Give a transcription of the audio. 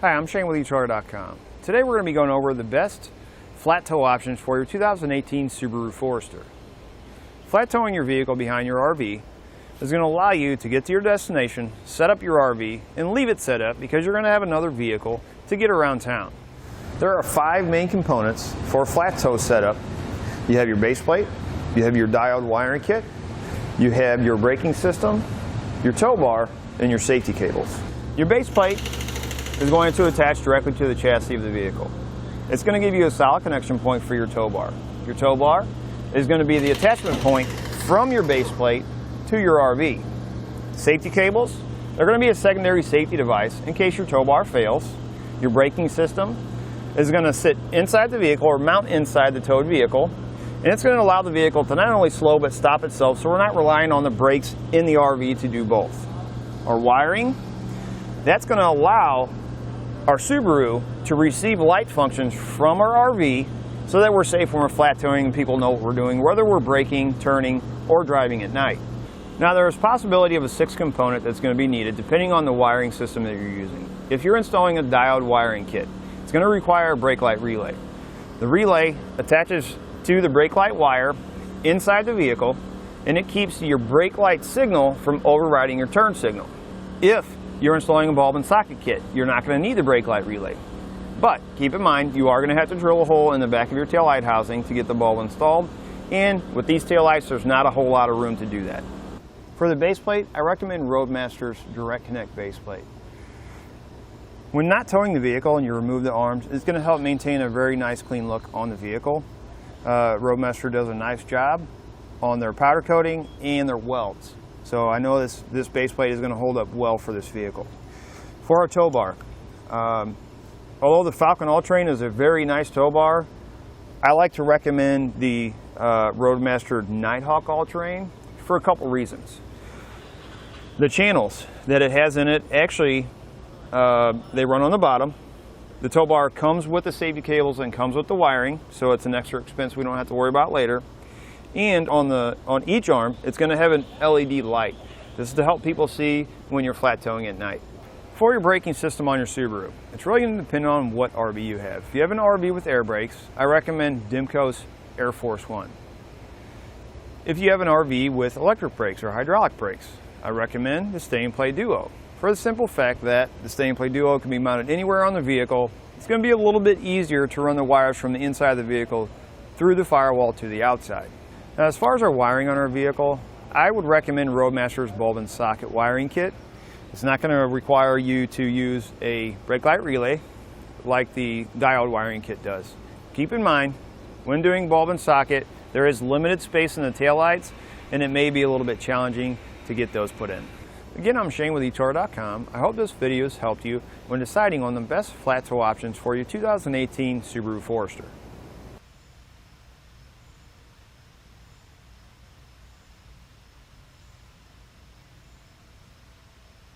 Hi, I'm Shane with etrailer.com. Today we're going to be going over the best flat tow options for your 2018 Subaru Forester. Flat towing your vehicle behind your RV is going to allow you to get to your destination, set up your RV, and leave it set up because you're going to have another vehicle to get around town. There are 5 main components for a flat tow setup. You have your base plate, you have your diode wiring kit, you have your braking system, your tow bar, and your safety cables. Your base plate is going to attach directly to the chassis of the vehicle. It's going to give you a solid connection point for your tow bar. Your tow bar is going to be the attachment point from your base plate to your RV. Safety cables, they're going to be a secondary safety device in case your tow bar fails. Your braking system is going to sit inside the vehicle or mount inside the towed vehicle, and it's going to allow the vehicle to not only slow but stop itself, so we're not relying on the brakes in the RV to do both. Our wiring, that's going to allow our Subaru to receive light functions from our RV so that we're safe when we're flat towing and people know what we're doing, whether we're braking, turning, or driving at night. Now there's possibility of a 6th component that's going to be needed depending on the wiring system that you're using. If you're installing a diode wiring kit, it's going to require a brake light relay. The relay attaches to the brake light wire inside the vehicle, and it keeps your brake light signal from overriding your turn signal. If you're installing a bulb and socket kit, you're not going to need the brake light relay. But keep in mind, you are going to have to drill a hole in the back of your tail light housing to get the bulb installed, and with these tail lights, there's not a whole lot of room to do that. For the base plate, I recommend Roadmaster's Direct Connect base plate. When not towing the vehicle and you remove the arms, it's going to help maintain a very nice clean look on the vehicle. Roadmaster does a nice job on their powder coating and their welds. So I know this base plate is going to hold up well for this vehicle. For our tow bar, although the Falcon All-Terrain is a very nice tow bar, I like to recommend the Roadmaster Nighthawk All-Terrain for a couple reasons. The channels that it has in it, actually, they run on the bottom. The tow bar comes with the safety cables and comes with the wiring, so it's an extra expense we don't have to worry about later. And on each arm, it's going to have an LED light. This is to help people see when you're flat towing at night. For your braking system on your Subaru, it's really going to depend on what RV you have. If you have an RV with air brakes, I recommend Demco's Air Force 1. If you have an RV with electric brakes or hydraulic brakes, I recommend the Stay and Play Duo. For the simple fact that the Stay and Play Duo can be mounted anywhere on the vehicle, it's going to be a little bit easier to run the wires from the inside of the vehicle through the firewall to the outside. Now, as far as our wiring on our vehicle, I would recommend Roadmaster's bulb and socket wiring kit. It's not going to require you to use a brake light relay like the diode wiring kit does. Keep in mind, when doing bulb and socket, there is limited space in the taillights, and it may be a little bit challenging to get those put in. Again, I'm Shane with etrailer.com. I hope this video has helped you when deciding on the best flat tow options for your 2018 Subaru Forester.